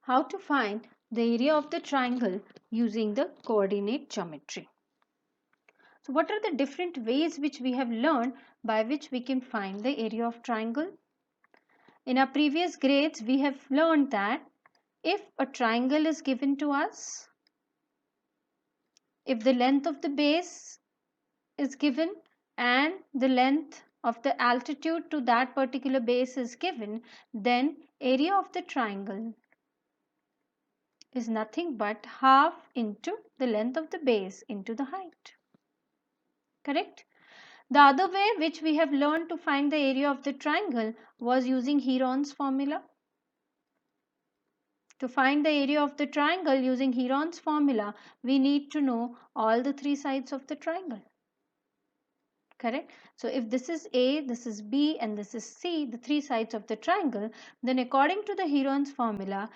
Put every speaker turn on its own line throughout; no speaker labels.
how to find the area of the triangle using the coordinate geometry. So what are the different ways which we have learned by which we can find the area of triangle? In our previous grades, we have learned that if a triangle is given to us, if the length of the base is given and the length of the altitude to that particular base is given, then area of the triangle is nothing but half into the length of the base into the height. Correct? The other way which we have learned to find the area of the triangle was using Heron's formula. To find the area of the triangle using Heron's formula, we need to know all the three sides of the triangle. Correct? So if this is A, this is B and this is C, the three sides of the triangle, then according to the Heron's formula,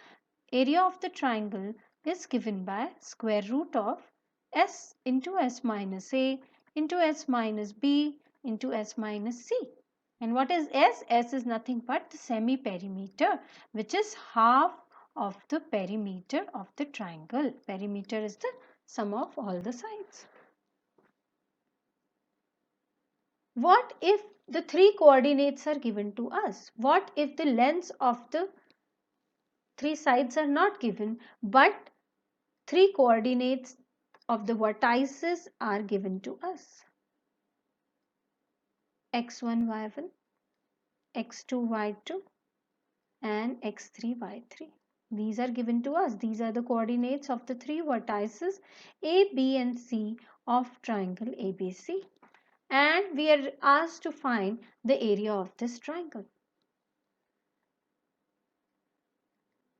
area of the triangle is given by square root of S into S minus A into S minus B into S minus C. And what is S? S is nothing but the semi-perimeter, which is half of the perimeter of the triangle. Perimeter is the sum of all the sides. What if the three coordinates are given to us? What if the lengths of the three sides are not given, but three coordinates of the vertices are given to us? x1, y1, x2, y2 and x3, y3. These are given to us. These are the coordinates of the three vertices A, B and C of triangle ABC. And we are asked to find the area of this triangle.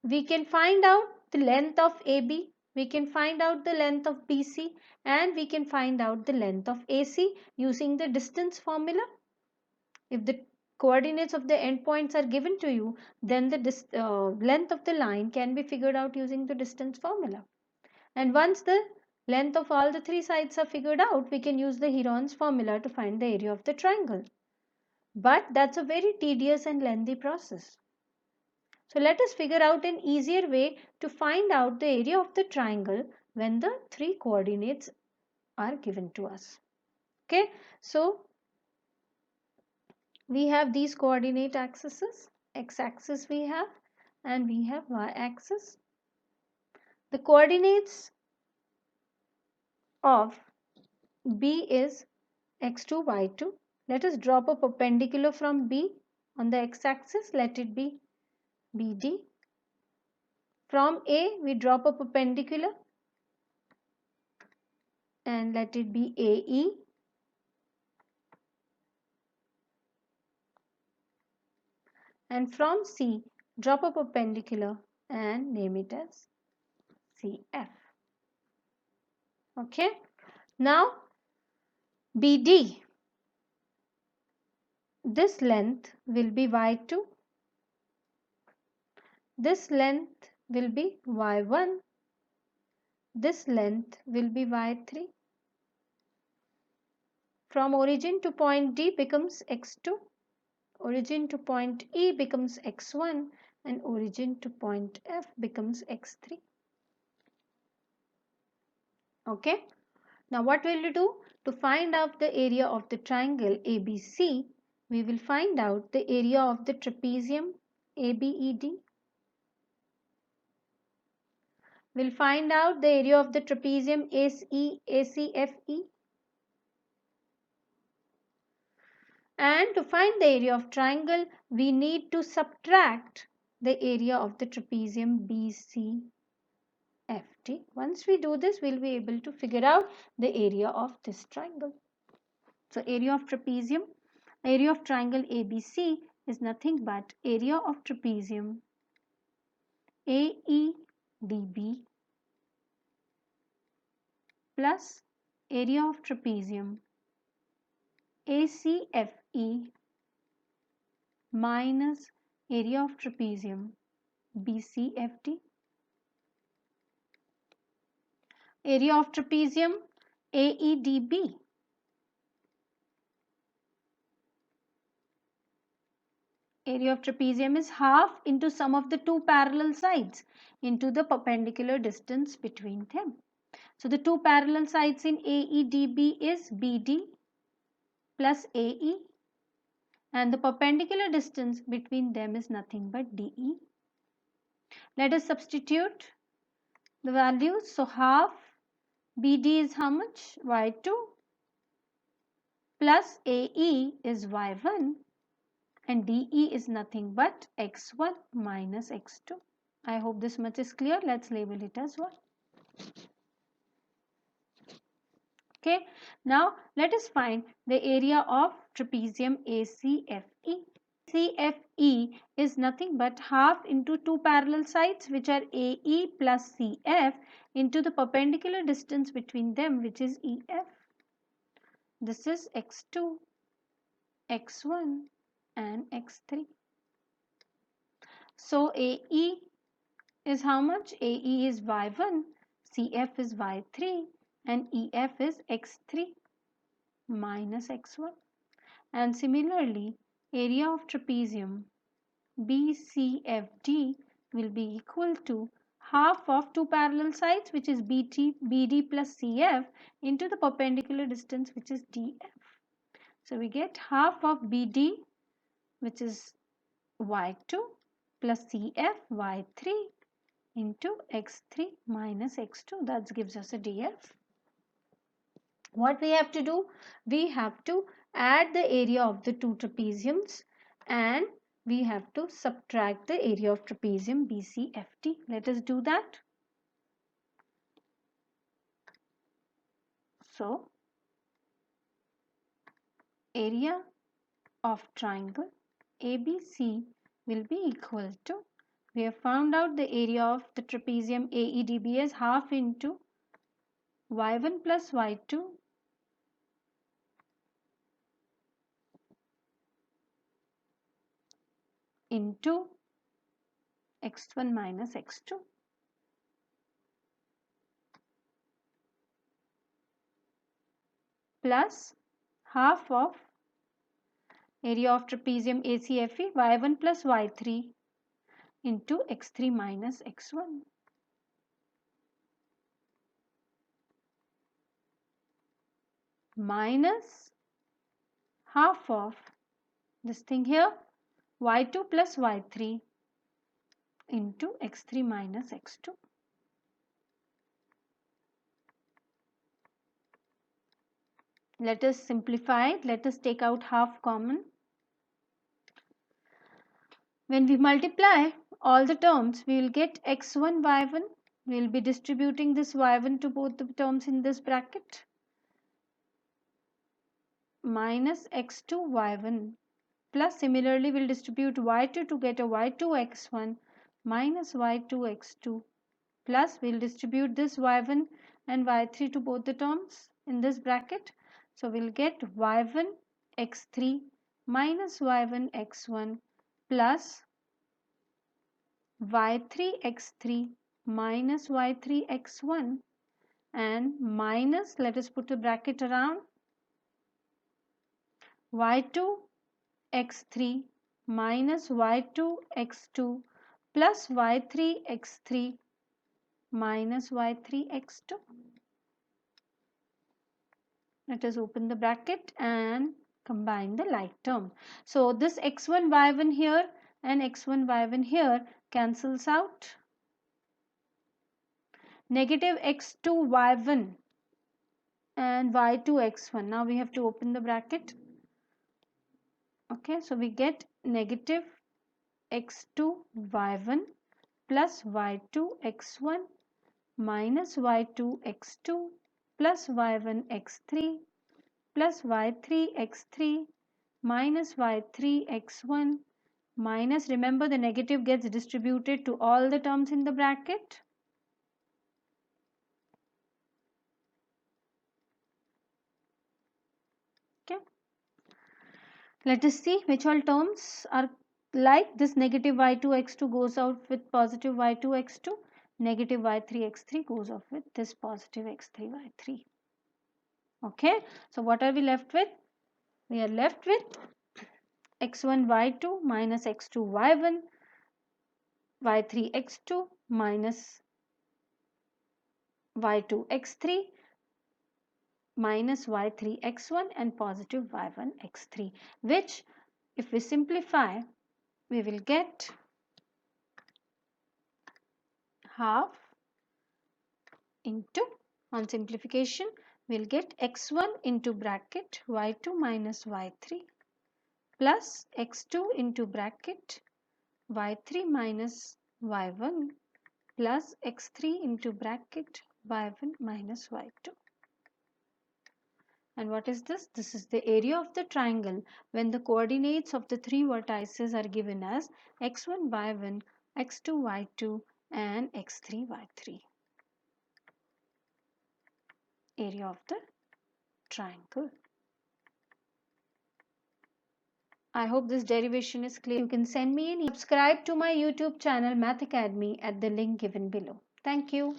We can find out the length of AB, we can find out the length of BC and we can find out the length of AC using the distance formula. If the coordinates of the endpoints are given to you, then the length of the line can be figured out using the distance formula. And once the length of all the three sides are figured out, we can use the Heron's formula to find the area of the triangle. But that's a very tedious and lengthy process. So let us figure out an easier way to find out the area of the triangle when the three coordinates are given to us. Okay, so we have these coordinate axes, x-axis we have and we have y-axis. The coordinates of B is x2, y2. Let us drop a perpendicular from B on the x-axis. Let it be BD. From A, we drop a perpendicular and let it be AE. And from C, drop a perpendicular and name it as CF. Okay. Now, BD. This length will be Y2. This length will be Y1. This length will be Y3. From origin to point D becomes X2. Origin to point E becomes X1 and origin to point F becomes X3. Okay. Now what will you do? To find out the area of the triangle ABC, we will find out the area of the trapezium ABED. We'll find out the area of the trapezium ACFE. And to find the area of triangle, we need to subtract the area of the trapezium BCFD. Once we do this, we'll be able to figure out the area of this triangle. So area of trapezium, area of triangle ABC is nothing but area of trapezium AEDB plus area of trapezium ACFE minus area of trapezium BCFD. Area of trapezium AEDB Area of trapezium is half into sum of the two parallel sides into the perpendicular distance between them. So the two parallel sides in AEDB is BD plus AE, and the perpendicular distance between them is nothing but DE. Let us substitute the values. So half BD is how much? Y2 plus AE is Y1, and DE is nothing but X1 minus X2. I hope this much is clear. Let's label it as 1. Okay, now let us find the area of trapezium ACFE. CFE is nothing but half into two parallel sides, which are AE plus CF, into the perpendicular distance between them, which is EF. This is X2, X1 and X3. So AE is how much? AE is Y1, CF is Y3 and EF is X3 minus X1. And similarly, area of trapezium BCFD will be equal to half of two parallel sides, which is BD plus CF, into the perpendicular distance, which is DF. So we get half of BD, which is Y2 plus CF Y3 into X3 minus X2. That gives us a DF. What we have to do? We have to add the area of the two trapeziums and we have to subtract the area of trapezium BCFD. Let us do that. So, area of triangle ABC will be equal to, we have found out the area of the trapezium AEDB as half into Y1 plus Y2 into X1 minus X2 plus half of area of trapezium ACFE Y1 plus Y3 into X3 minus X1. Minus half of this thing here Y2 plus Y3 into X3 minus X2. Let us simplify it. Let us take out half common. When we multiply all the terms, we will get X1 Y1. We will be distributing this Y1 to both the terms in this bracket. Minus X2 Y1 plus similarly we will distribute Y2 to get a Y2 X1 minus Y2 X2 plus we will distribute this Y1 and Y3 to both the terms in this bracket. So we will get Y1 X3 minus Y1 X1 plus Y3 X3 minus Y3 X1 and minus, let us put a bracket around, Y2 X3 minus Y2 X2 plus Y3 X3 minus Y3 X2. Let us open the bracket and combine the like term. So this X1 Y1 here and X1 Y1 here cancels out. Negative X2 Y1 and Y2 X1. Now we have to open the bracket. Okay, so we get negative X2 Y1 plus Y2 X1 minus Y2 X2 plus Y1 X3 plus Y3 X3 minus Y3 X1 minus, remember the negative gets distributed to all the terms in the bracket. Okay. Let us see which all terms are like this. Negative Y2 X2 goes out with positive Y2 X2. Negative Y3 X3 goes off with this positive X3 Y3. Okay. So what are we left with? We are left with x1 y2 minus x2 y1, y3 x2 minus y2 x3 minus y3 x1 and positive y1 x3, which if we simplify we will get half into, on simplification we'll get x1 into bracket y2 minus y3 plus x2 into bracket y3 minus y1 plus x3 into bracket y1 minus y2. And what is this? This is the area of the triangle when the coordinates of the three vertices are given as x1 y1, x2 y2 and x3 y3. Area of the triangle. I hope this derivation is clear. You can send me an email. Subscribe to my YouTube channel Mathacademy at the link given below. Thank you.